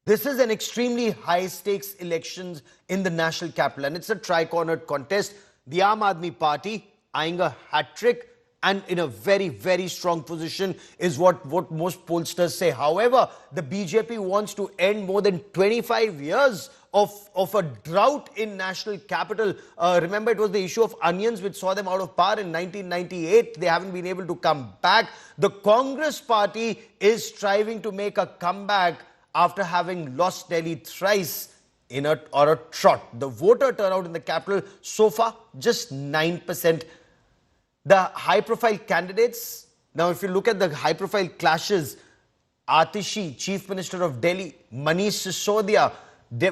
This is an extremely high-stakes elections in the national capital, and it's a tri-cornered contest. The Aam Aadmi Party eyeing a hat-trick and in a very, very strong position is what most pollsters say. However, the BJP wants to end more than 25 years of a drought in national capital. Remember, it was the issue of onions which saw them out of power in 1998. They haven't been able to come back. The Congress party is striving to make a comeback after having lost Delhi thrice in a trot. The voter turnout in the capital so far, just 9%. The high-profile candidates, now if you look at the high-profile clashes, Atishi, Chief Minister of Delhi, Manish Sisodia,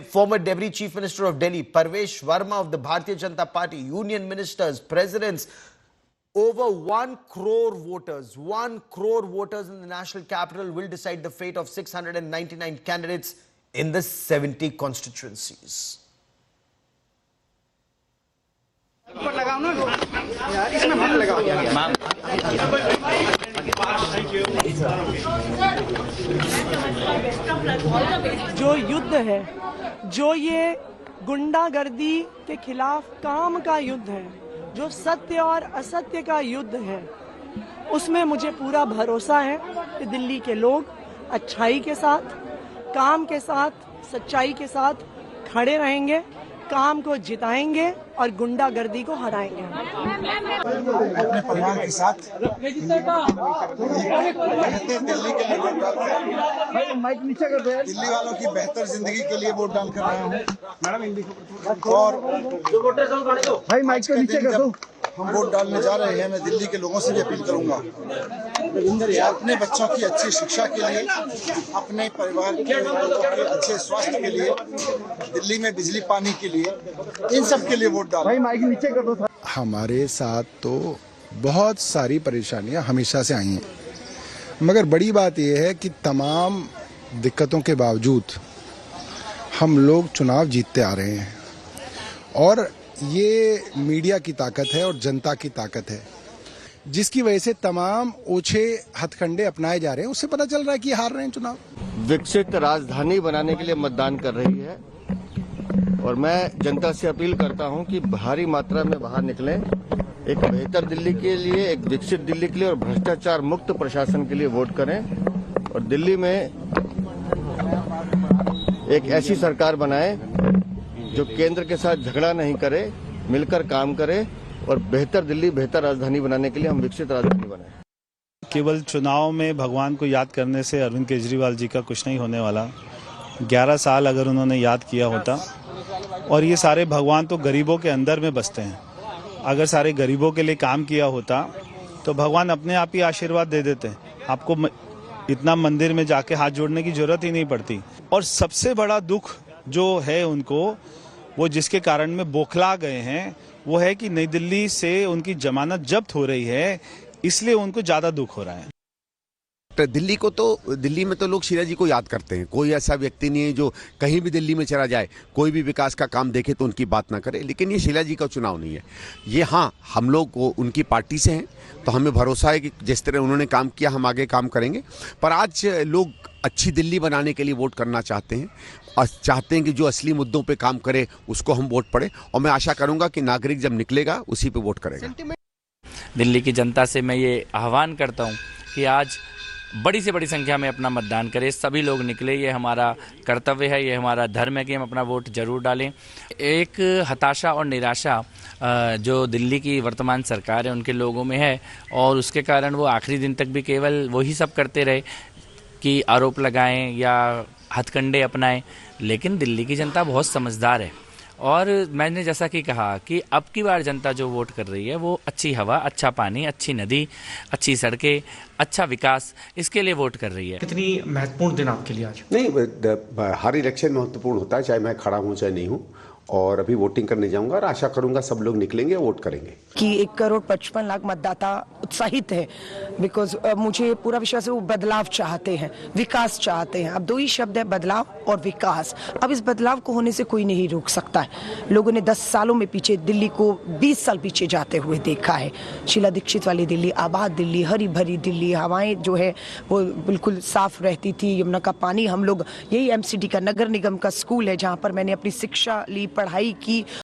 former Deputy Chief Minister of Delhi, Parvesh Verma of the Bharatiya Janata Party, union ministers, presidents, over 1 crore voters, 1 crore voters in the national capital will decide the fate of 699 candidates in the 70 constituencies. जो युद्ध है, जो ये गुंडागर्दी के खिलाफ काम का युद्ध है, जो सत्य और असत्य का युद्ध है, उसमें मुझे पूरा भरोसा है कि दिल्ली के लोग अच्छाई के साथ, काम के साथ, सच्चाई के साथ खड़े रहेंगे, काम को जिताएंगे और गुंडागर्दी को हराएंगे। अपने परिवार के साथ दिल्ली वालों की बेहतर जिंदगी के लिए वोट डाल कर रहा हूँ। और भाई माइक को नीचे कर दो। हम वोट डालने जा रहे हैं। मैं दिल्ली के लोगों से भी अपील करूंगा कि अपने बच्चों की अच्छी शिक्षा के लिए, अपने परिवार के लोगों के अच्छे स्वास्थ्य के लिए, दिल्ली में बिजली पानी के लिए, इन सब के लिए वोट डालें। भाई माइक नीचे कर दो। हमारे साथ तो बहुत सारी परेशानियां हमेशा से आई हैं, मगर बड़ी बात यह है कि तमाम दिक्कतों के बावजूद हम लोग चुनाव जीतते आ रहे हैं। और ये मीडिया की ताकत है और जनता की ताकत है, जिसकी वजह से तमाम ओछे हथकंडे अपनाए जा रहे हैं। उससे पता चल रहा है कि हार रहे हैं चुनाव। विकसित राजधानी बनाने के लिए मतदान कर रही है और मैं जनता से अपील करता हूं कि भारी मात्रा में बाहर निकलें, एक बेहतर दिल्ली के लिए, एक विकसित दिल्ली के लिए और भ्रष्टाचार मुक्त प्रशासन के लिए वोट करें और दिल्ली में एक ऐसी सरकार बनाएं जो केंद्र के साथ झगड़ा नहीं करे, मिलकर काम करे और बेहतर दिल्ली, बेहतर राजधानी बनाने के लिए हम विकसित राजधानी बनाएं। केवल चुनाव में भगवान को याद करने से अरविंद केजरीवाल जी का कुछ नहीं होने वाला। 11 साल अगर उन्होंने याद किया होता, और ये सारे भगवान तो गरीबों के अंदर में बसते हैं, अगर सारे गरीबों के लिए काम किया होता तो भगवान अपने आप ही आशीर्वाद दे देते। आपको इतना मंदिर में जाके हाथ जोड़ने की जरूरत ही नहीं पड़ती। और सबसे बड़ा दुख जो है उनको, वो जिसके कारण में बौखला गए हैं, वो है कि नई दिल्ली से उनकी जमानत जब्त हो रही है, इसलिए उनको ज्यादा दुख हो रहा है। दिल्ली में तो लोग शीला जी को याद करते हैं। कोई ऐसा व्यक्ति नहीं है जो कहीं भी दिल्ली में चला जाए, कोई भी विकास का काम देखे तो उनकी बात ना करे। लेकिन ये शीला जी का चुनाव नहीं है ये। हाँ, हम लोग उनकी पार्टी से हैं तो हमें भरोसा है कि जिस तरह उन्होंने काम किया हम आगे काम करेंगे। पर आज लोग अच्छी दिल्ली बनाने के लिए वोट करना चाहते हैं और चाहते हैं कि जो असली मुद्दों पे काम करे उसको हम वोट पड़े। और मैं आशा करूंगा कि नागरिक जब निकलेगा उसी पे वोट करेगा। दिल्ली की जनता से मैं ये आह्वान करता हूँ कि आज बड़ी से बड़ी संख्या में अपना मतदान करें। सभी लोग निकले, ये हमारा कर्तव्य है, ये हमारा धर्म है कि हम अपना वोट जरूर डालें। एक हताशा और निराशा जो दिल्ली की वर्तमान सरकार है उनके लोगों में है, और उसके कारण वो आखिरी दिन तक भी केवल वही सब करते रहे कि आरोप लगाएं या हथकंडे अपनाएं। लेकिन दिल्ली की जनता बहुत समझदार है और मैंने जैसा कि कहा कि अब की बार जनता जो वोट कर रही है वो अच्छी हवा, अच्छा पानी, अच्छी नदी, अच्छी सड़कें, अच्छा विकास, इसके लिए वोट कर रही है। कितनी महत्वपूर्ण दिन आपके लिए आज? नहीं, हर इलेक्शन महत्वपूर्ण होता है, चाहे मैं खड़ा हूँ चाहे नहीं हूँ। और अभी वोटिंग करने जाऊंगा और आशा करूंगा सब लोग निकलेंगे, वोट करेंगे। कि 1 करोड़ 55 लाख मतदाता उत्साहित है, बिकॉज मुझे पूरा विश्वास है वो बदलाव चाहते हैं, विकास चाहते हैं। अब दो ही शब्द है, बदलाव और विकास। अब इस बदलाव को होने से कोई नहीं रोक सकता है। लोगों ने 10 सालों में पीछे दिल्ली को 20 साल पीछे जाते हुए देखा है। शीला दीक्षित वाली दिल्ली, आबाद दिल्ली, हरी भरी दिल्ली, हवाएं जो है वो बिल्कुल साफ रहती थी, यमुना का पानी, हम लोग, यही एमसीडी का नगर निगम का स्कूल है जहाँ पर मैंने अपनी शिक्षा ली, पढ़ाई की